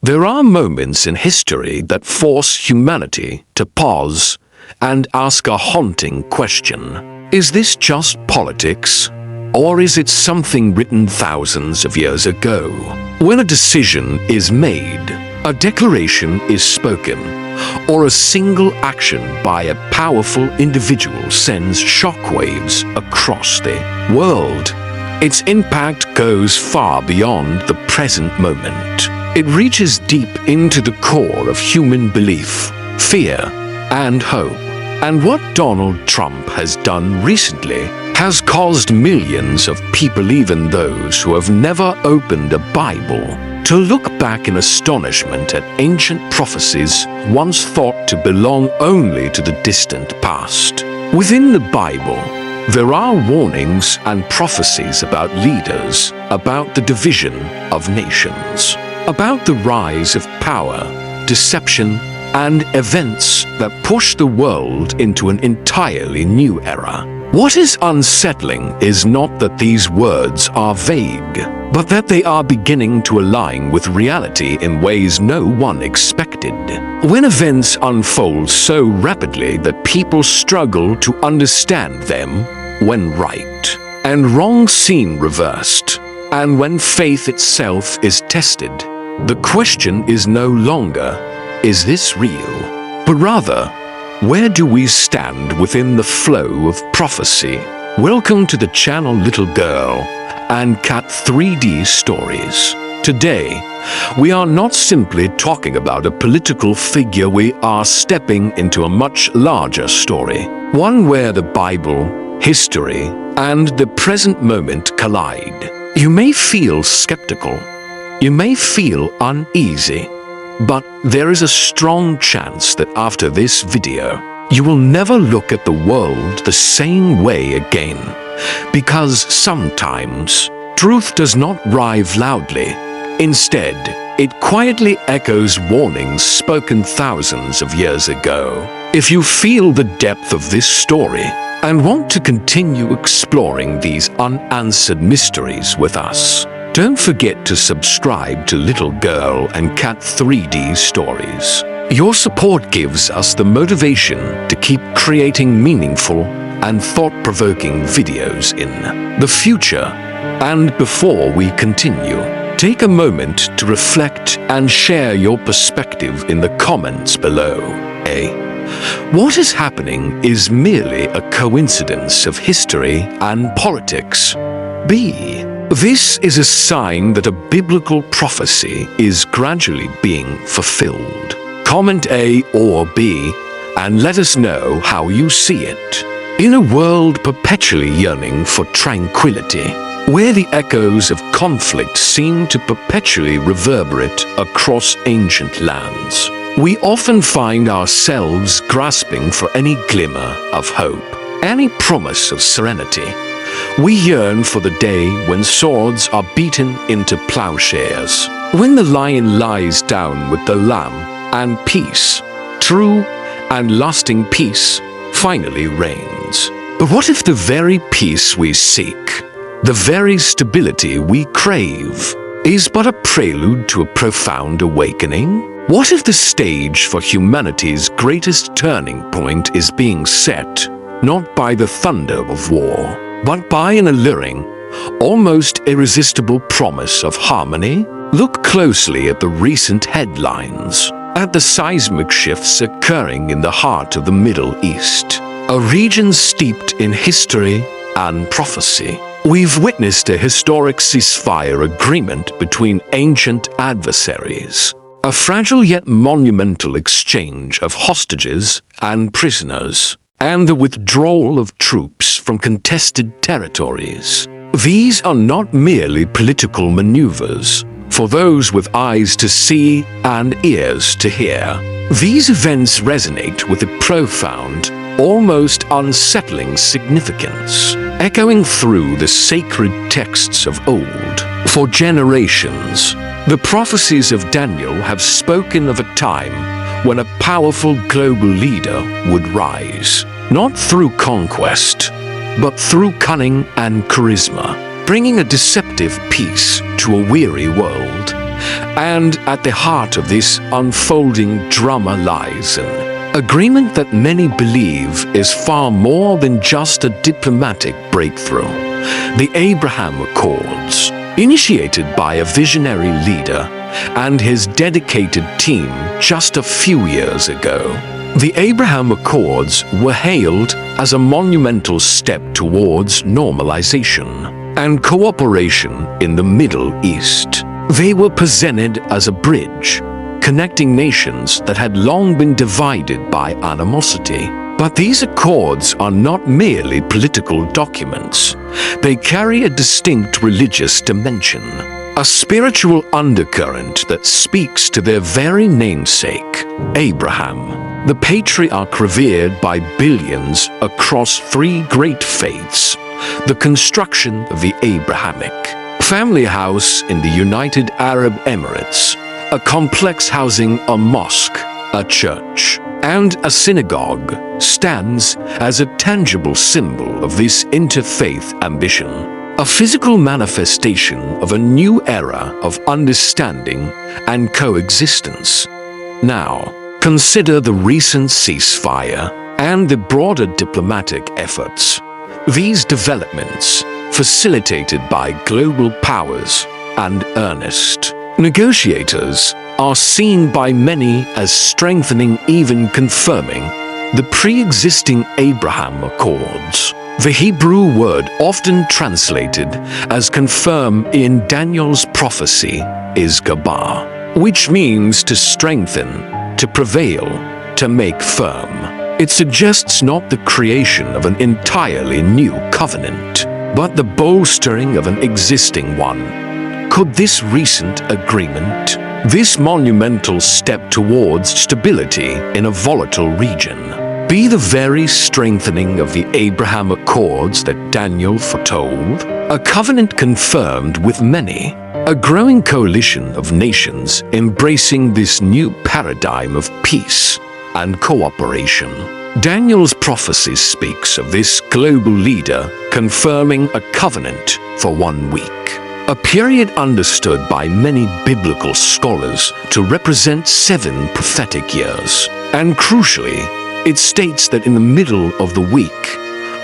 There are moments in history that force humanity to pause and ask a haunting question. Is this just politics? Or is it something written thousands of years ago? When a decision is made, a declaration is spoken, or a single action by a powerful individual sends shockwaves across the world, its impact goes far beyond the present moment. It reaches deep into the core of human belief, fear, and hope. And what Donald Trump has done recently has caused millions of people, even those who have never opened a Bible, to look back in astonishment at ancient prophecies once thought to belong only to the distant past. Within the Bible, there are warnings and prophecies about leaders, about the division of nations, about the rise of power, deception, and events that push the world into an entirely new era. What is unsettling is not that these words are vague, but that they are beginning to align with reality in ways no one expected. When events unfold so rapidly that people struggle to understand them, when right and wrong seem reversed, and when faith itself is tested, the question is no longer, is this real? But rather, where do we stand within the flow of prophecy? Welcome to the channel Little Girl and Cat 3D Stories. Today, we are not simply talking about a political figure, we are stepping into a much larger story. One where the Bible, history, and the present moment collide. You may feel skeptical. You may feel uneasy. But there is a strong chance that after this video, you will never look at the world the same way again. Because sometimes, truth does not rise loudly. Instead, it quietly echoes warnings spoken thousands of years ago. If you feel the depth of this story and want to continue exploring these unanswered mysteries with us, don't forget to subscribe to Little Girl and Cat 3D Stories. Your support gives us the motivation to keep creating meaningful and thought-provoking videos in the future. And before we continue, take a moment to reflect and share your perspective in the comments below. A. What is happening is merely a coincidence of history and politics. B. This is a sign that a biblical prophecy is gradually being fulfilled. Comment A or B and let us know how you see it. In a world perpetually yearning for tranquility, where the echoes of conflict seem to perpetually reverberate across ancient lands, we often find ourselves grasping for any glimmer of hope, any promise of serenity. We yearn for the day when swords are beaten into plowshares, when the lion lies down with the lamb, and peace, true and lasting peace, finally reigns. But what if the very peace we seek, the very stability we crave, is but a prelude to a profound awakening? What if the stage for humanity's greatest turning point is being set, not by the thunder of war, but by an alluring, almost irresistible promise of harmony? Look closely at the recent headlines, at the seismic shifts occurring in the heart of the Middle East, a region steeped in history and prophecy. We've witnessed a historic ceasefire agreement between ancient adversaries, a fragile yet monumental exchange of hostages and prisoners, and the withdrawal of troops from contested territories. These are not merely political maneuvers for those with eyes to see and ears to hear. These events resonate with a profound, almost unsettling significance, echoing through the sacred texts of old. For generations, the prophecies of Daniel have spoken of a time when a powerful global leader would rise, not through conquest, but through cunning and charisma, bringing a deceptive peace to a weary world. And at the heart of this unfolding drama lies an agreement that many believe is far more than just a diplomatic breakthrough. The Abraham Accords, initiated by a visionary leader and his dedicated team just a few years ago. The Abraham Accords were hailed as a monumental step towards normalization and cooperation in the Middle East. They were presented as a bridge, connecting nations that had long been divided by animosity. But these accords are not merely political documents. They carry a distinct religious dimension, a spiritual undercurrent that speaks to their very namesake, Abraham, the patriarch revered by billions across three great faiths. The construction of the Abrahamic family house in the United Arab Emirates, a complex housing a mosque, a church, and a synagogue, stands as a tangible symbol of this interfaith ambition, a physical manifestation of a new era of understanding and coexistence. Now, consider the recent ceasefire and the broader diplomatic efforts. These developments, facilitated by global powers and earnest negotiators, are seen by many as strengthening, even confirming, the pre-existing Abraham Accords. The Hebrew word often translated as confirm in Daniel's prophecy is gabah, which means to strengthen, to prevail, to make firm. It suggests not the creation of an entirely new covenant, but the bolstering of an existing one. Could this recent agreement, this monumental step towards stability in a volatile region, be the very strengthening of the Abraham Accords that Daniel foretold? A covenant confirmed with many, a growing coalition of nations embracing this new paradigm of peace and cooperation. Daniel's prophecy speaks of this global leader confirming a covenant for 1 week, a period understood by many biblical scholars to represent 7 prophetic years. And crucially, it states that in the middle of the week,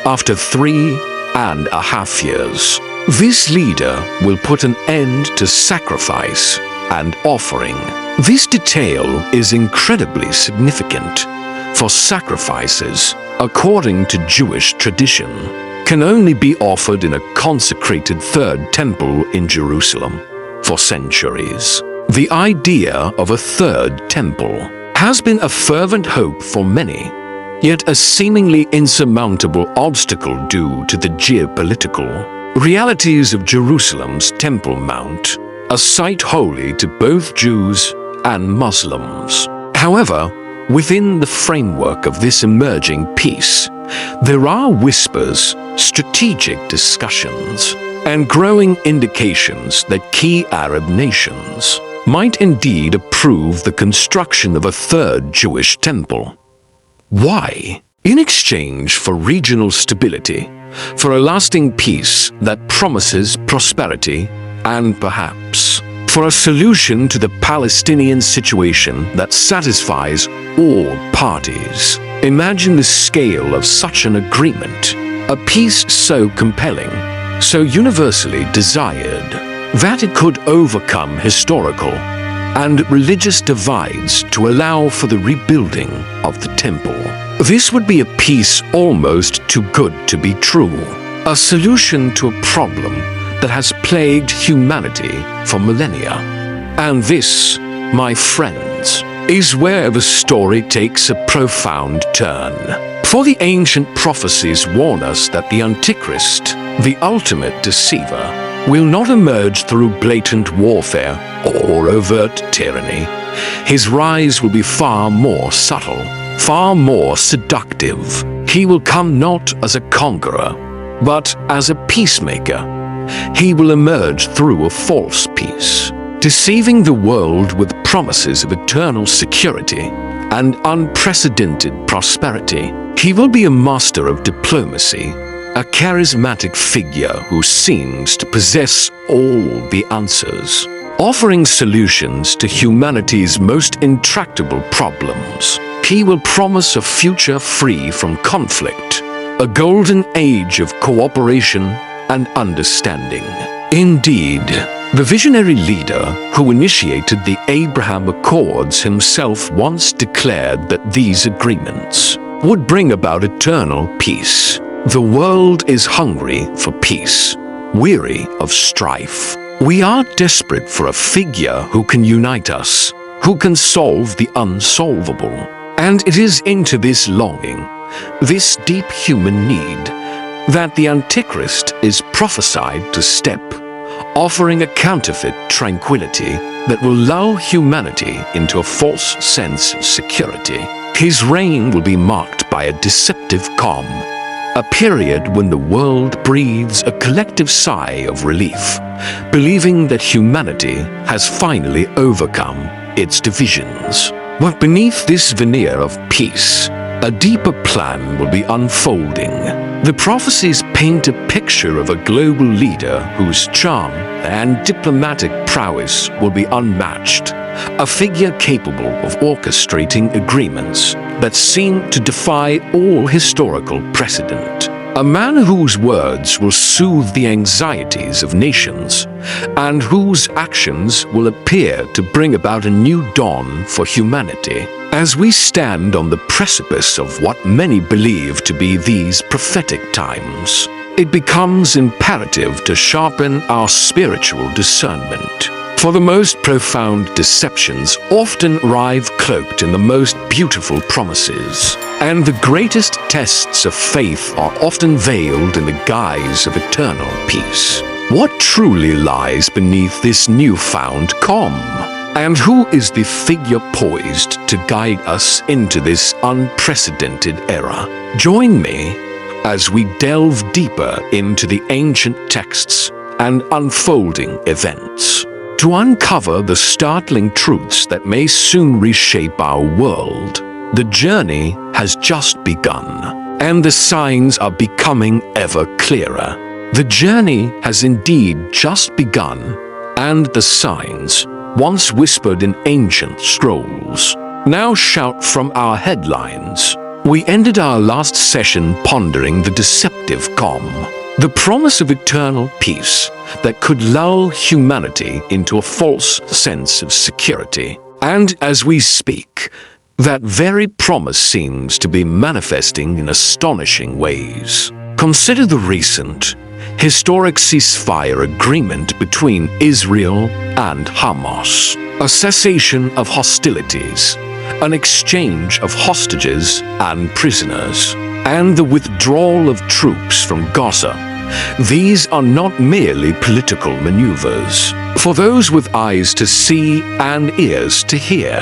after 3.5 years, this leader will put an end to sacrifice and offering. This detail is incredibly significant, for sacrifices, according to Jewish tradition, can only be offered in a consecrated third temple in Jerusalem. For centuries, the idea of a third temple has been a fervent hope for many, yet a seemingly insurmountable obstacle due to the geopolitical realities of Jerusalem's Temple Mount, a site holy to both Jews and Muslims. However, within the framework of this emerging peace, there are whispers, strategic discussions, and growing indications that key Arab nations might indeed approve the construction of a third Jewish temple. Why? In exchange for regional stability, for a lasting peace that promises prosperity, and perhaps for a solution to the Palestinian situation that satisfies all parties. Imagine the scale of such an agreement, a peace so compelling, so universally desired, that it could overcome historical and religious divides to allow for the rebuilding of the temple. This would be a peace almost too good to be true, a solution to a problem that has plagued humanity for millennia. And this, my friends, is where the story takes a profound turn. For the ancient prophecies warn us that the Antichrist, the ultimate deceiver, will not emerge through blatant warfare or overt tyranny. His rise will be far more subtle, far more seductive. He will come not as a conqueror, but as a peacemaker. He will emerge through a false peace, deceiving the world with promises of eternal security and unprecedented prosperity. He will be a master of diplomacy, a charismatic figure who seems to possess all the answers. offering solutions to humanity's most intractable problems. He will promise a future free from conflict, a golden age of cooperation and understanding. Indeed, the visionary leader who initiated the Abraham Accords himself once declared that these agreements would bring about eternal peace. The world is hungry for peace, weary of strife. We are desperate for a figure who can unite us, who can solve the unsolvable. And it is into this longing, this deep human need, that the Antichrist is prophesied to step, offering a counterfeit tranquility that will lull humanity into a false sense of security. His reign will be marked by a deceptive calm, a period when the world breathes a collective sigh of relief, believing that humanity has finally overcome its divisions. But beneath this veneer of peace, a deeper plan will be unfolding. The prophecies paint a picture of a global leader whose charm and diplomatic prowess will be unmatched, a figure capable of orchestrating agreements that seem to defy all historical precedent. A man whose words will soothe the anxieties of nations, and whose actions will appear to bring about a new dawn for humanity. As we stand on the precipice of what many believe to be these prophetic times, it becomes imperative to sharpen our spiritual discernment. For the most profound deceptions often arrive cloaked in the most beautiful promises, and the greatest tests of faith are often veiled in the guise of eternal peace. What truly lies beneath this newfound calm? And who is the figure poised to guide us into this unprecedented era? Join me as we delve deeper into the ancient texts and unfolding events, to uncover the startling truths that may soon reshape our world. The journey has just begun, and the signs are becoming ever clearer. The journey has indeed just begun, and the signs, once whispered in ancient scrolls, now shout from our headlines. We ended our last session pondering the deceptive calm, the promise of eternal peace that could lull humanity into a false sense of security. And as we speak, that very promise seems to be manifesting in astonishing ways. Consider the recent, historic ceasefire agreement between Israel and Hamas, a cessation of hostilities, an exchange of hostages and prisoners, and the withdrawal of troops from Gaza. These are not merely political maneuvers. For those with eyes to see and ears to hear,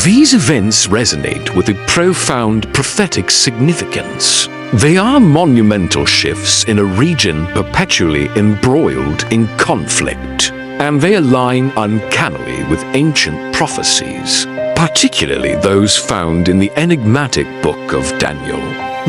these events resonate with a profound prophetic significance. They are monumental shifts in a region perpetually embroiled in conflict, and they align uncannily with ancient prophecies, particularly those found in the enigmatic book of Daniel.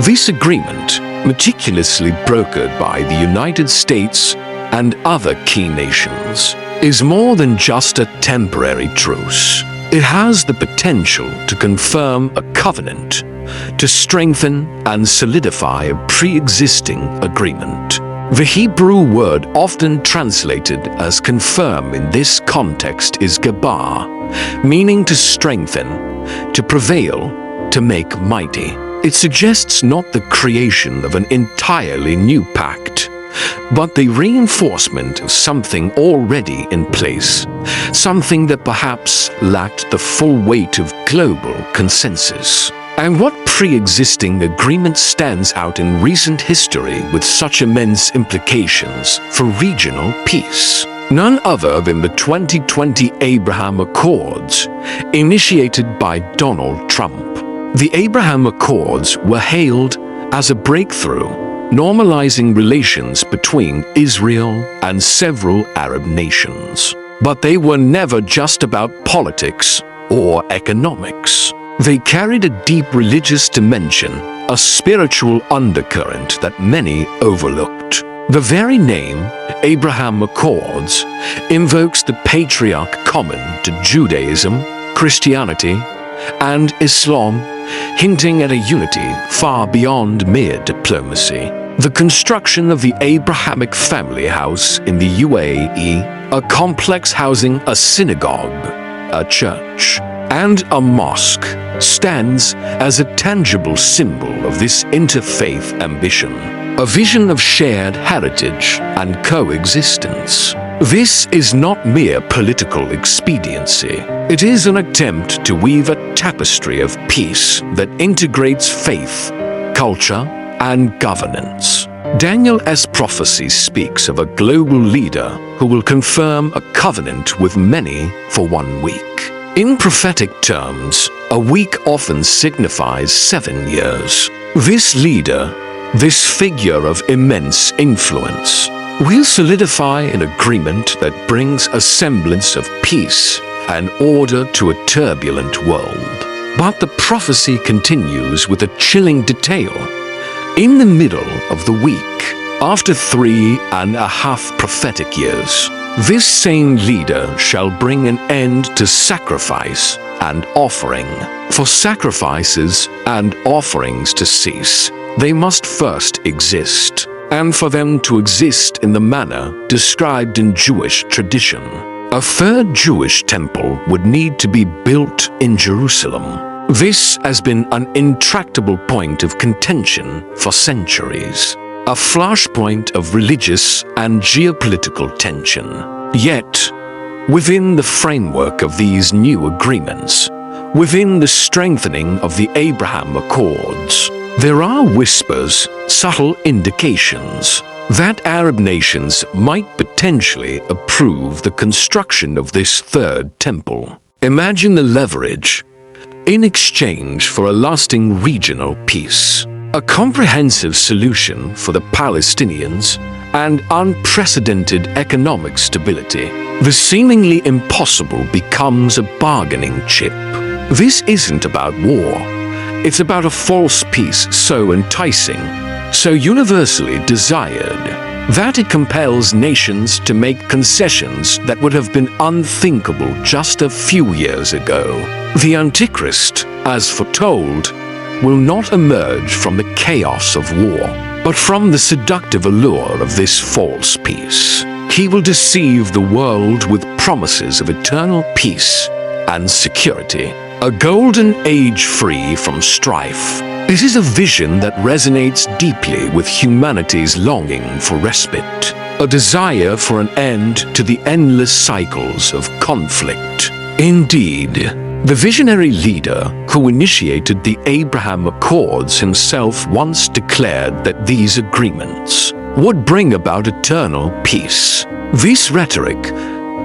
This agreement, meticulously brokered by the United States and other key nations, is more than just a temporary truce. It has the potential to confirm a covenant, to strengthen and solidify a pre-existing agreement. The Hebrew word often translated as confirm in this context is gabar, meaning to strengthen, to prevail, to make mighty. It suggests not the creation of an entirely new pact, but the reinforcement of something already in place, something that perhaps lacked the full weight of global consensus. And what pre-existing agreement stands out in recent history with such immense implications for regional peace? None other than the 2020 Abraham Accords, initiated by Donald Trump. The Abraham Accords were hailed as a breakthrough, normalizing relations between Israel and several Arab nations. But they were never just about politics or economics. They carried a deep religious dimension, a spiritual undercurrent that many overlooked. The very name, Abraham Accords, invokes the patriarch common to Judaism, Christianity, and Islam, hinting at a unity far beyond mere diplomacy. The construction of the Abrahamic family house in the UAE, a complex housing a synagogue, a church, and a mosque, stands as a tangible symbol of this interfaith ambition, a vision of shared heritage and coexistence. This is not mere political expediency. It is an attempt to weave a tapestry of peace that integrates faith, culture, and governance. Daniel's prophecy speaks of a global leader who will confirm a covenant with many for 1 week. In prophetic terms, a week often signifies 7 years. This leader, this figure of immense influence, will solidify an agreement that brings a semblance of peace and order to a turbulent world. But the prophecy continues with a chilling detail. In the middle of the week, after 3.5 prophetic years, this same leader shall bring an end to sacrifice and offering. For sacrifices and offerings to cease, they must first exist, and for them to exist in the manner described in Jewish tradition. A third Jewish temple would need to be built in Jerusalem. This has been an intractable point of contention for centuries, a flashpoint of religious and geopolitical tension. Yet, within the framework of these new agreements, within the strengthening of the Abraham Accords, there are whispers, subtle indications, that Arab nations might potentially approve the construction of this third temple. Imagine the leverage in exchange for a lasting regional peace, a comprehensive solution for the Palestinians, and unprecedented economic stability. The seemingly impossible becomes a bargaining chip. This isn't about war. It's about a false peace so enticing, so universally desired, that it compels nations to make concessions that would have been unthinkable just a few years ago. The Antichrist, as foretold, will not emerge from the chaos of war, but from the seductive allure of this false peace. He will deceive the world with promises of eternal peace and security, a golden age free from strife. This is a vision that resonates deeply with humanity's longing for respite, a desire for an end to the endless cycles of conflict. Indeed, the visionary leader who initiated the Abraham Accords himself once declared that these agreements would bring about eternal peace. This rhetoric,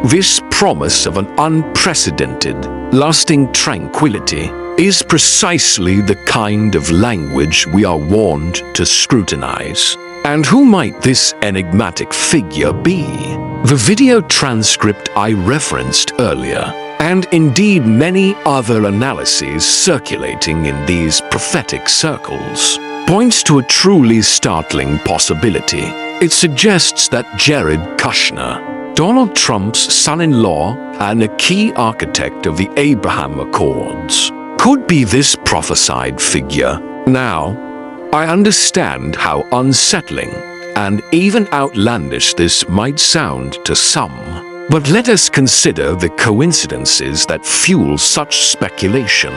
this promise of an unprecedented, lasting tranquility, is precisely the kind of language we are warned to scrutinize. And who might this enigmatic figure be? The video transcript I referenced earlier, and indeed many other analyses circulating in these prophetic circles, points to a truly startling possibility. It suggests that Jared Kushner, Donald Trump's son-in-law and a key architect of the Abraham Accords, could be this prophesied figure. Now, I understand how unsettling and even outlandish this might sound to some, but let us consider the coincidences that fuel such speculation.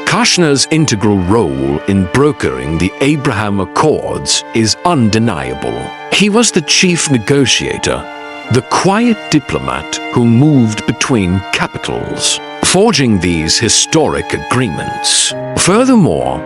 Kushner's integral role in brokering the Abraham Accords is undeniable. He was the chief negotiator, the quiet diplomat who moved between capitals, forging these historic agreements. Furthermore,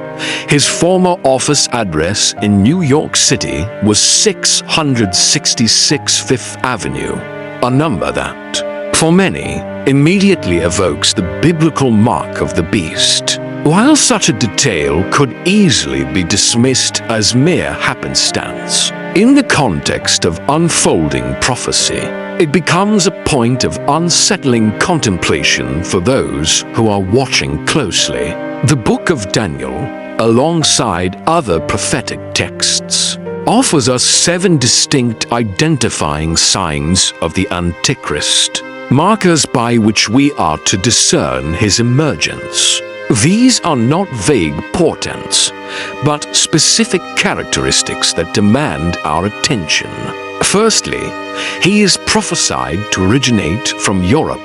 his former office address in New York City was 666 Fifth Avenue, a number that, for many, immediately evokes the biblical mark of the beast. While such a detail could easily be dismissed as mere happenstance, in the context of unfolding prophecy, it becomes a point of unsettling contemplation for those who are watching closely. The book of Daniel, alongside other prophetic texts, offers us 7 distinct identifying signs of the Antichrist, markers by which we are to discern his emergence. These are not vague portents, but specific characteristics that demand our attention. Firstly, he is prophesied to originate from Europe,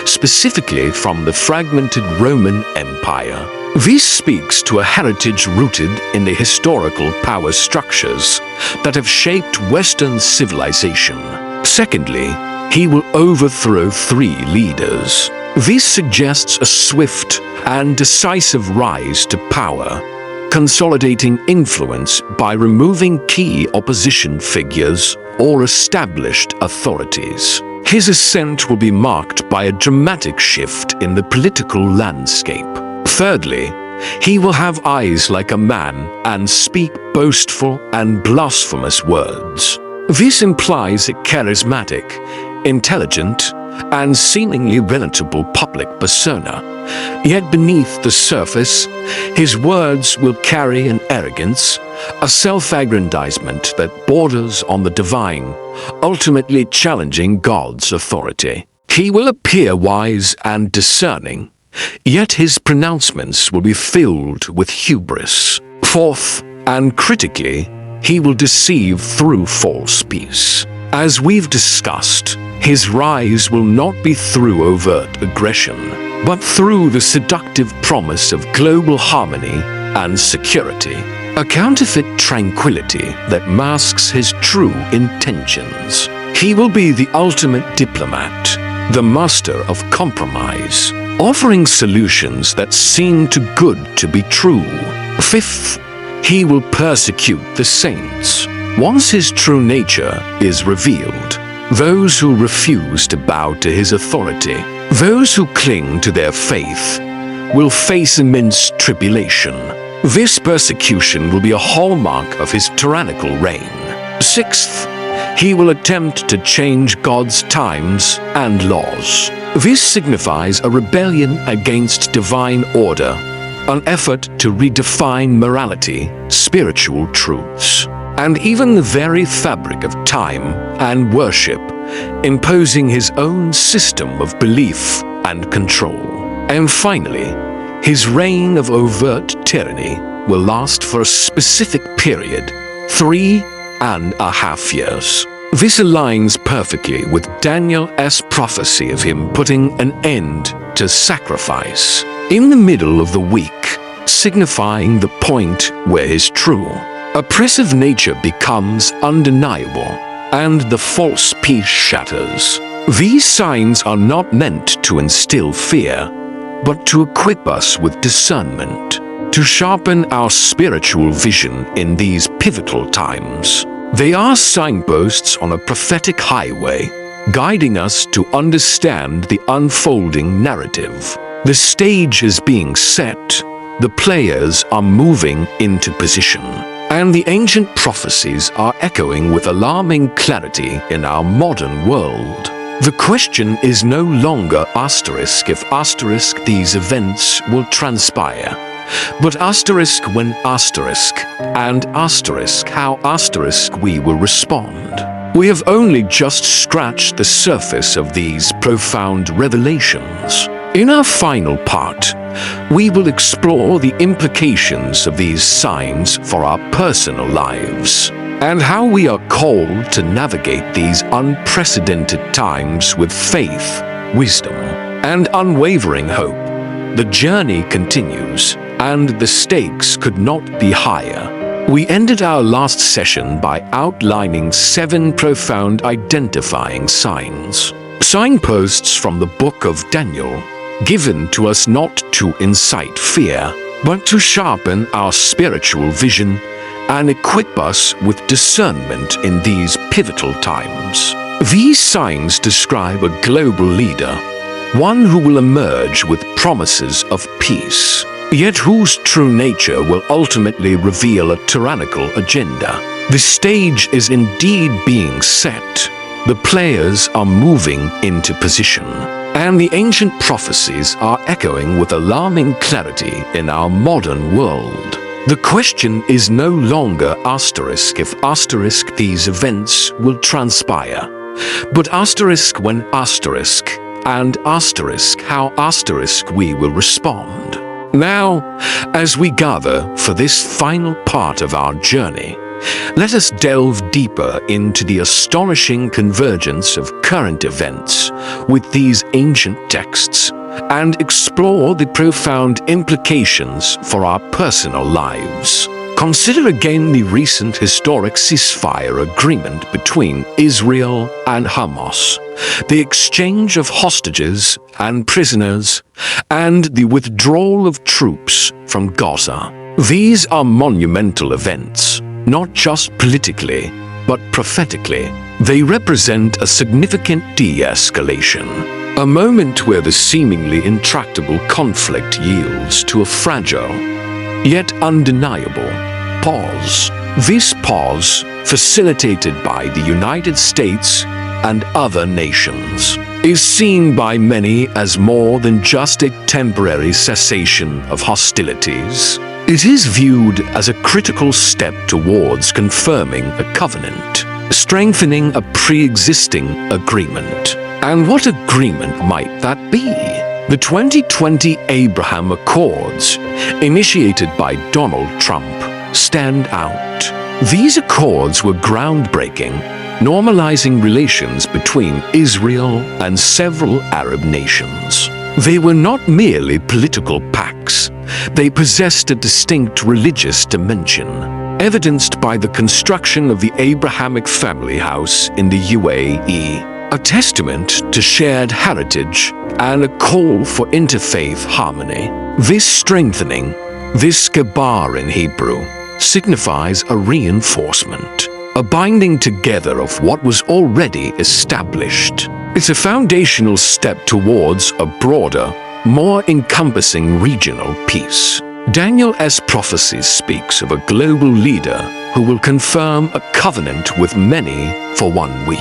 specifically from the fragmented Roman Empire. This speaks to a heritage rooted in the historical power structures that have shaped Western civilization. Secondly, he will overthrow 3 leaders. This suggests a swift and decisive rise to power, consolidating influence by removing key opposition figures or established authorities. His ascent will be marked by a dramatic shift in the political landscape. Thirdly, he will have eyes like a man and speak boastful and blasphemous words. This implies a charismatic, intelligent, and seemingly relatable public persona. Yet beneath the surface, his words will carry an arrogance, a self-aggrandizement that borders on the divine, ultimately challenging God's authority. He will appear wise and discerning, yet his pronouncements will be filled with hubris. Fourth, and critically, he will deceive through false peace. As we've discussed, his rise will not be through overt aggression, but through the seductive promise of global harmony and security, a counterfeit tranquility that masks his true intentions. He will be the ultimate diplomat, the master of compromise, offering solutions that seem too good to be true. Fifth, he will persecute the saints. Once his true nature is revealed, those who refuse to bow to his authority, those who cling to their faith, will face immense tribulation. This persecution will be a hallmark of his tyrannical reign. Sixth, he will attempt to change God's times and laws. This signifies a rebellion against divine order, an effort to redefine morality, spiritual truths, and even the very fabric of time and worship, imposing his own system of belief and control. And finally, his reign of overt tyranny will last for a specific period, 3.5 years. This aligns perfectly with Daniel's prophecy of him putting an end to sacrifice in the middle of the week, signifying the point where his true, oppressive nature becomes undeniable and the false peace shatters. These signs are not meant to instill fear, but to equip us with discernment, to sharpen our spiritual vision in these pivotal times. They are signposts on a prophetic highway, guiding us to understand the unfolding narrative. The stage is being set, the players are moving into position, and the ancient prophecies are echoing with alarming clarity in our modern world. The question is no longer if these events will transpire, but when and how we will respond. We have only just scratched the surface of these profound revelations. In our final part, we will explore the implications of these signs for our personal lives, and how we are called to navigate these unprecedented times with faith, wisdom, and unwavering hope. The journey continues, and the stakes could not be higher. We ended our last session by outlining 7 profound identifying signs, signposts from the book of Daniel, given to us not to incite fear, but to sharpen our spiritual vision and equip us with discernment in these pivotal times. These signs describe a global leader, one who will emerge with promises of peace, yet whose true nature will ultimately reveal a tyrannical agenda. The stage is indeed being set. The players are moving into position, and the ancient prophecies are echoing with alarming clarity in our modern world. The question is no longer if these events will transpire, but when and how we will respond. Now, as we gather for this final part of our journey, let us delve deeper into the astonishing convergence of current events with these ancient texts and explore the profound implications for our personal lives. Consider again the recent historic ceasefire agreement between Israel and Hamas, the exchange of hostages and prisoners, and the withdrawal of troops from Gaza. These are monumental events, not just politically, but prophetically. They represent a significant de-escalation, a moment where the seemingly intractable conflict yields to a fragile, yet undeniable, pause. This pause, facilitated by the United States and other nations, is seen by many as more than just a temporary cessation of hostilities. It is viewed as a critical step towards confirming a covenant, strengthening a pre-existing agreement. And what agreement might that be? The 2020 Abraham Accords, initiated by Donald Trump, stand out. These accords were groundbreaking, normalizing relations between Israel and several Arab nations. They were not merely political pacts. They possessed a distinct religious dimension, evidenced by the construction of the Abrahamic family house in the UAE, a testament to shared heritage and a call for interfaith harmony. This strengthening, this kabar in Hebrew, signifies a reinforcement, a binding together of what was already established. It's a foundational step towards a broader, more encompassing regional peace. Daniel's prophecy speaks of a global leader who will confirm a covenant with many for 1 week,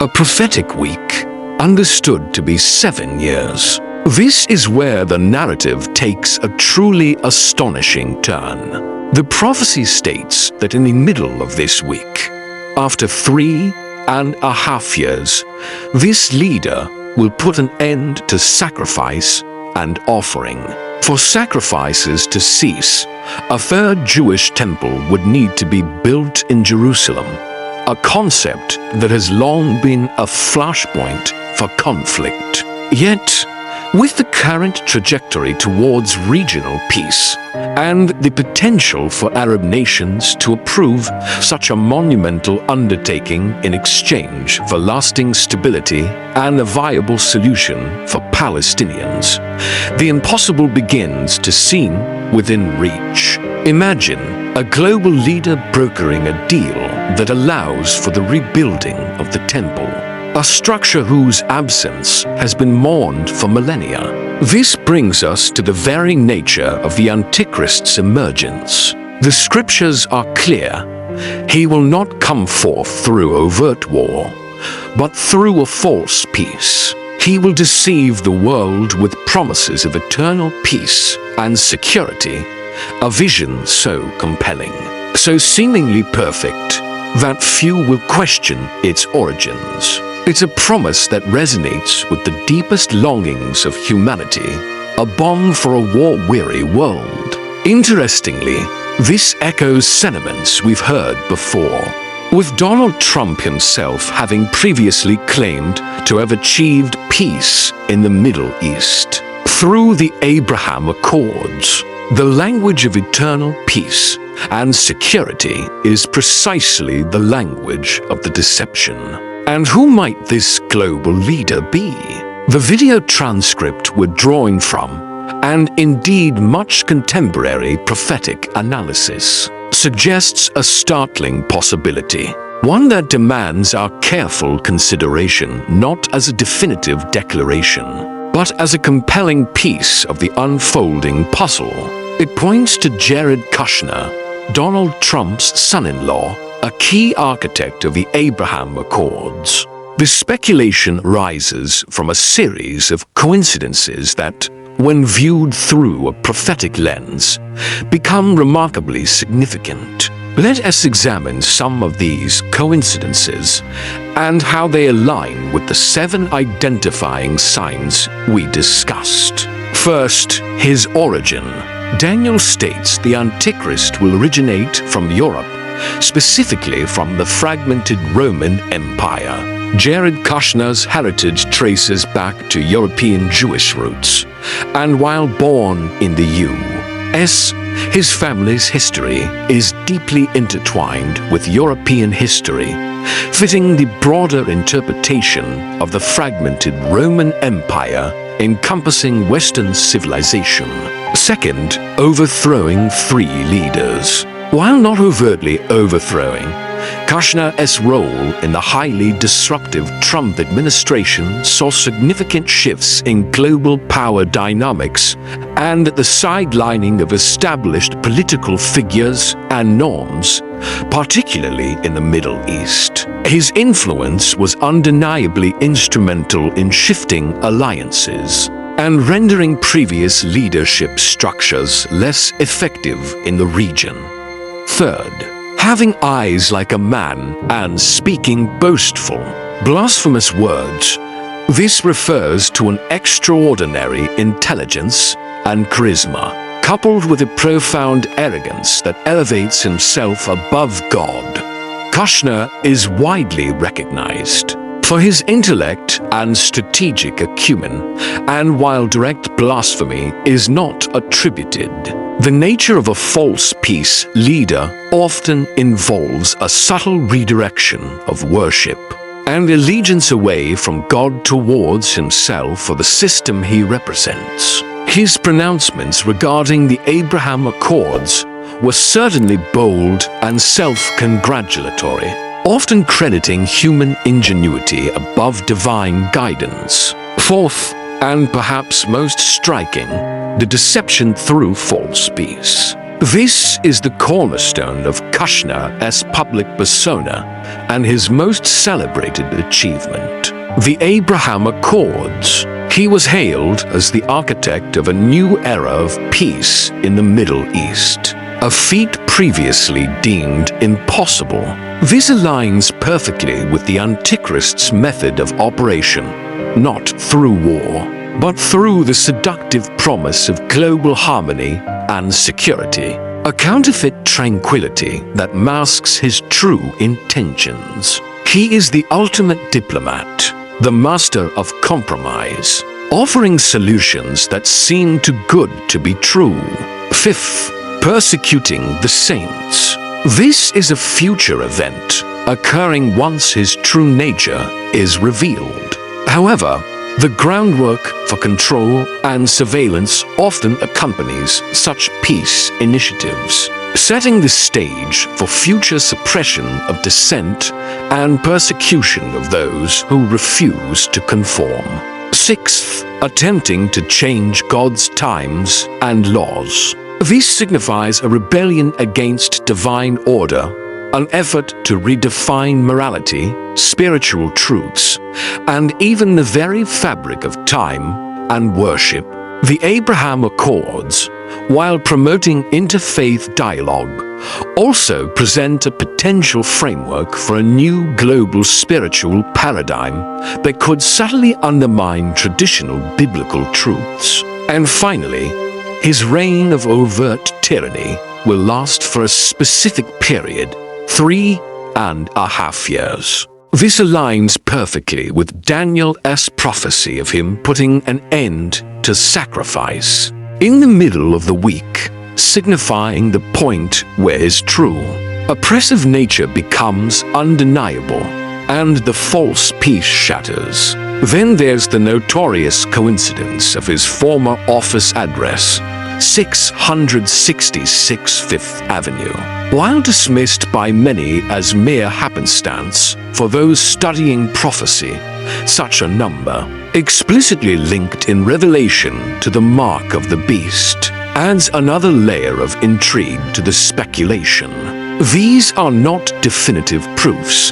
a prophetic week, understood to be 7 years. This is where the narrative takes a truly astonishing turn. The prophecy states that in the middle of this week, after 3.5 years, this leader will put an end to sacrifice and offering. For sacrifices to cease, a third Jewish temple would need to be built in Jerusalem, a concept that has long been a flashpoint for conflict. Yet, with the current trajectory towards regional peace and the potential for Arab nations to approve such a monumental undertaking in exchange for lasting stability and a viable solution for Palestinians, the impossible begins to seem within reach. Imagine a global leader brokering a deal that allows for the rebuilding of the temple, a structure whose absence has been mourned for millennia. This brings us to the very nature of the Antichrist's emergence. The scriptures are clear. He will not come forth through overt war, but through a false peace. He will deceive the world with promises of eternal peace and security, a vision so compelling, so seemingly perfect, that few will question its origins. It's a promise that resonates with the deepest longings of humanity, a balm for a war-weary world. Interestingly, this echoes sentiments we've heard before, with Donald Trump himself having previously claimed to have achieved peace in the Middle East. Through the Abraham Accords, the language of eternal peace and security is precisely the language of the deception. And who might this global leader be? The video transcript we're drawing from, and indeed much contemporary prophetic analysis, suggests a startling possibility, one that demands our careful consideration not as a definitive declaration, but as a compelling piece of the unfolding puzzle. It points to Jared Kushner, Donald Trump's son-in-law, a key architect of the Abraham Accords. The speculation rises from a series of coincidences that, when viewed through a prophetic lens, become remarkably significant. Let us examine some of these coincidences and how they align with the 7 identifying signs we discussed. First, his origin. Daniel states the Antichrist will originate from Europe, specifically from the fragmented Roman Empire. Jared Kushner's heritage traces back to European Jewish roots, and while born in the U.S., his family's history is deeply intertwined with European history, fitting the broader interpretation of the fragmented Roman Empire encompassing Western civilization. Second, overthrowing 3 leaders. While not overtly overthrowing, Kushner's role in the highly disruptive Trump administration saw significant shifts in global power dynamics and the sidelining of established political figures and norms, particularly in the Middle East. His influence was undeniably instrumental in shifting alliances and rendering previous leadership structures less effective in the region. Third, having eyes like a man and speaking boastful, blasphemous words. This refers to an extraordinary intelligence and charisma, coupled with a profound arrogance that elevates himself above God. Kushner is widely recognized for his intellect and strategic acumen, and while direct blasphemy is not attributed, the nature of a false peace leader often involves a subtle redirection of worship and allegiance away from God towards himself or the system he represents. His pronouncements regarding the Abraham Accords were certainly bold and self-congratulatory, often crediting human ingenuity above divine guidance. Fourth, and perhaps most striking, the deception through false peace. This is the cornerstone of Kushner's public persona and his most celebrated achievement, the Abraham Accords. He was hailed as the architect of a new era of peace in the Middle East, a feat previously deemed impossible. This aligns perfectly with the Antichrist's method of operation, not through war, but through the seductive promise of global harmony and security, a counterfeit tranquility that masks his true intentions. He is the ultimate diplomat, the master of compromise, offering solutions that seem too good to be true. Fifth, persecuting the saints. This is a future event, occurring once his true nature is revealed. However, the groundwork for control and surveillance often accompanies such peace initiatives, setting the stage for future suppression of dissent and persecution of those who refuse to conform. Sixth, attempting to change God's times and laws. This signifies a rebellion against divine order, an effort to redefine morality, spiritual truths, and even the very fabric of time and worship. The Abraham Accords, while promoting interfaith dialogue, also present a potential framework for a new global spiritual paradigm that could subtly undermine traditional biblical truths. And finally, his reign of overt tyranny will last for a specific period, 3.5 years. This aligns perfectly with Daniel's prophecy of him putting an end to sacrifice in the middle of the week, signifying the point where his true, oppressive nature becomes undeniable and the false peace shatters. Then there's the notorious coincidence of his former office address, 666 Fifth Avenue. While dismissed by many as mere happenstance, for those studying prophecy, such a number, explicitly linked in Revelation to the mark of the beast, adds another layer of intrigue to the speculation. These are not definitive proofs,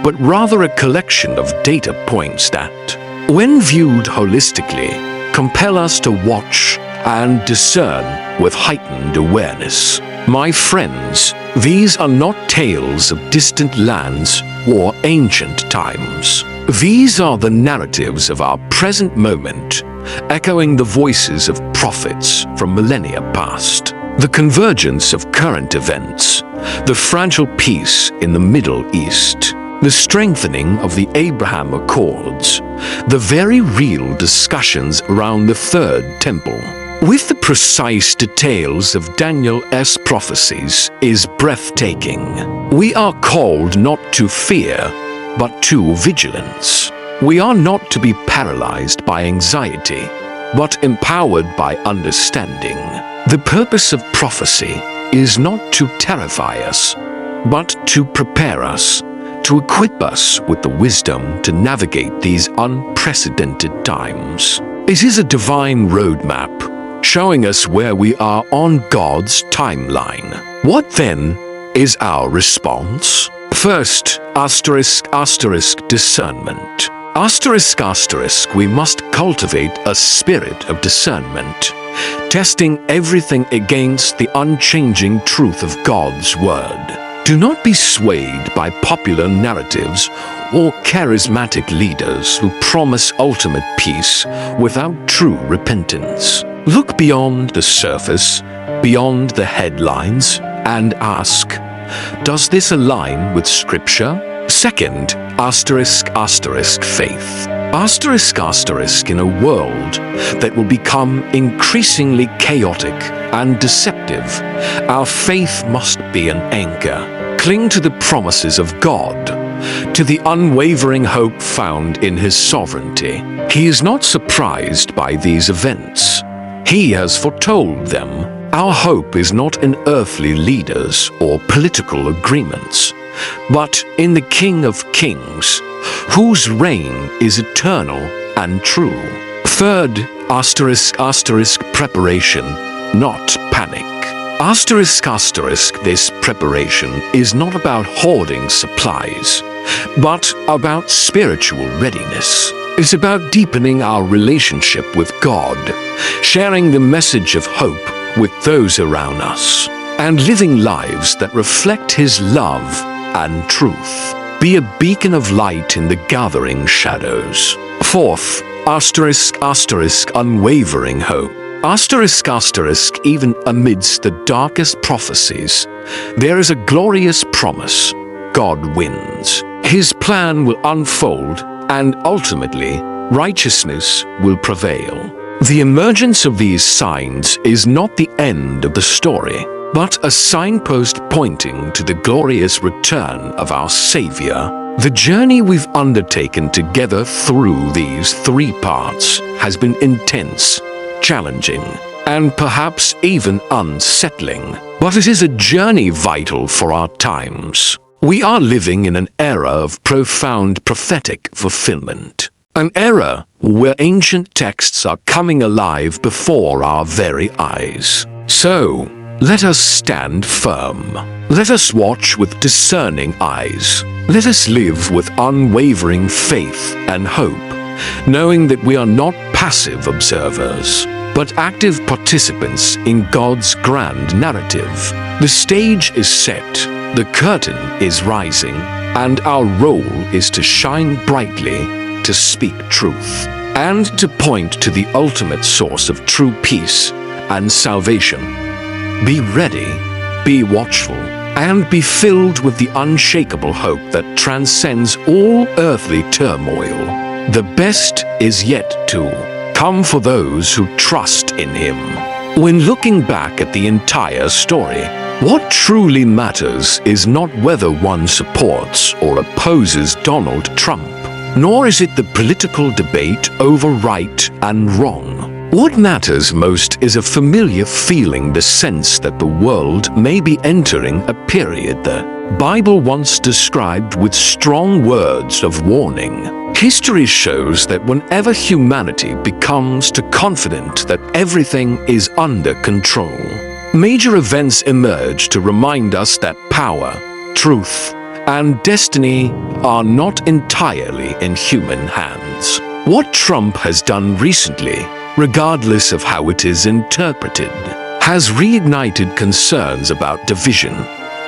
but rather a collection of data points that, when viewed holistically, compel us to watch and discern with heightened awareness. My friends, these are not tales of distant lands or ancient times. These are the narratives of our present moment, echoing the voices of prophets from millennia past. The convergence of current events, the fragile peace in the Middle East, the strengthening of the Abraham Accords, the very real discussions around the Third Temple, with the precise details of Daniel's prophecies, is breathtaking. We are called not to fear, but to vigilance. We are not to be paralyzed by anxiety, but empowered by understanding. The purpose of prophecy is not to terrify us, but to prepare us, to equip us with the wisdom to navigate these unprecedented times. It is a divine roadmap, showing us where we are on God's timeline. What then is our response? First, discernment. We must cultivate a spirit of discernment, testing everything against the unchanging truth of God's Word. Do not be swayed by popular narratives or charismatic leaders who promise ultimate peace without true repentance. Look beyond the surface, beyond the headlines, and ask, does this align with Scripture? Second, faith. In a world that will become increasingly chaotic and deceptive, our faith must be an anchor. Cling to the promises of God, to the unwavering hope found in His sovereignty. He is not surprised by these events. He has foretold them. Our hope is not in earthly leaders or political agreements, but in the King of Kings, whose reign is eternal and true. Third, preparation, not panic. This preparation is not about hoarding supplies, but about spiritual readiness. It's about deepening our relationship with God, sharing the message of hope with those around us, and living lives that reflect His love and truth. Be a beacon of light in the gathering shadows. Fourth, unwavering hope. Even amidst the darkest prophecies, there is a glorious promise. God wins. His plan will unfold, and ultimately, righteousness will prevail. The emergence of these signs is not the end of the story, but a signpost pointing to the glorious return of our Savior. The journey we've undertaken together through these 3 parts has been intense, challenging, and perhaps even unsettling. But it is a journey vital for our times. We are living in an era of profound prophetic fulfillment. An era where ancient texts are coming alive before our very eyes. So, let us stand firm. Let us watch with discerning eyes. Let us live with unwavering faith and hope, knowing that we are not passive observers, but active participants in God's grand narrative. The stage is set, the curtain is rising, and our role is to shine brightly, to speak truth, and to point to the ultimate source of true peace and salvation. Be ready, be watchful, and be filled with the unshakable hope that transcends all earthly turmoil. The best is yet to come for those who trust in Him. When looking back at the entire story, what truly matters is not whether one supports or opposes Donald Trump, nor is it the political debate over right and wrong. What matters most is a familiar feeling, the sense that the world may be entering a period the Bible once described with strong words of warning. History shows that whenever humanity becomes too confident that everything is under control, major events emerge to remind us that power, truth, and destiny are not entirely in human hands. What Trump has done recently regardless of how it is interpreted, has reignited concerns about division,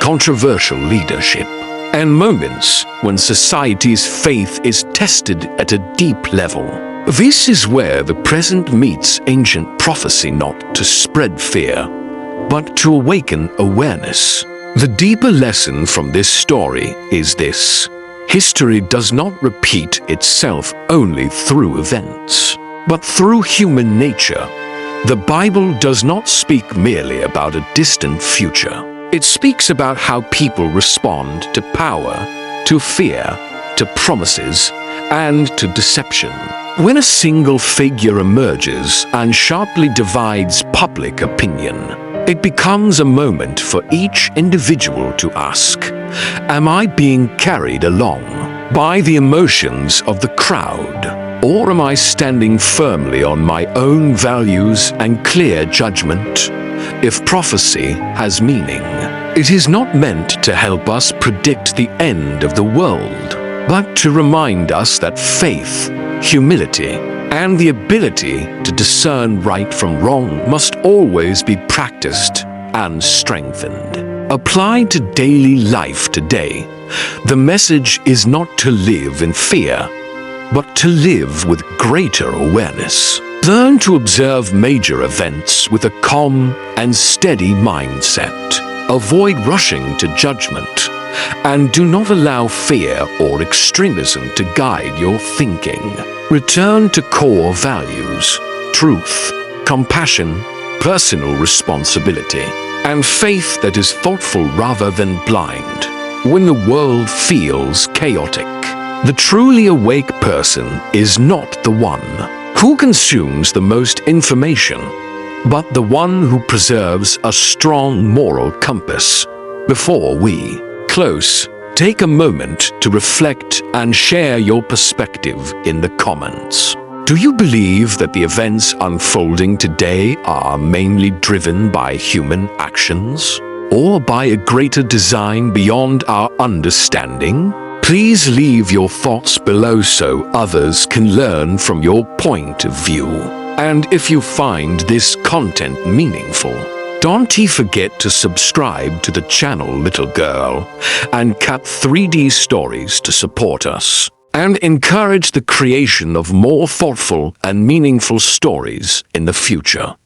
controversial leadership, and moments when society's faith is tested at a deep level. This is where the present meets ancient prophecy, not to spread fear, but to awaken awareness. The deeper lesson from this story is this: history does not repeat itself only through events, but through human nature. The Bible does not speak merely about a distant future. It speaks about how people respond to power, to fear, to promises, and to deception. When a single figure emerges and sharply divides public opinion, it becomes a moment for each individual to ask, am I being carried along by the emotions of the crowd, or am I standing firmly on my own values and clear judgment? If prophecy has meaning, it is not meant to help us predict the end of the world, but to remind us that faith, humility, and the ability to discern right from wrong must always be practiced and strengthened. Applied to daily life today, the message is not to live in fear, but to live with greater awareness. Learn to observe major events with a calm and steady mindset. Avoid rushing to judgment, and do not allow fear or extremism to guide your thinking. Return to core values: truth, compassion, personal responsibility, and faith that is thoughtful rather than blind. When the world feels chaotic, the truly awake person is not the one who consumes the most information, but the one who preserves a strong moral compass. Before we close, take a moment to reflect and share your perspective in the comments. Do you believe that the events unfolding today are mainly driven by human actions, or by a greater design beyond our understanding? Please leave your thoughts below so others can learn from your point of view. And if you find this content meaningful, don't forget to subscribe to the channel, little girl, and Cat 3D Stories to support us and encourage the creation of more thoughtful and meaningful stories in the future.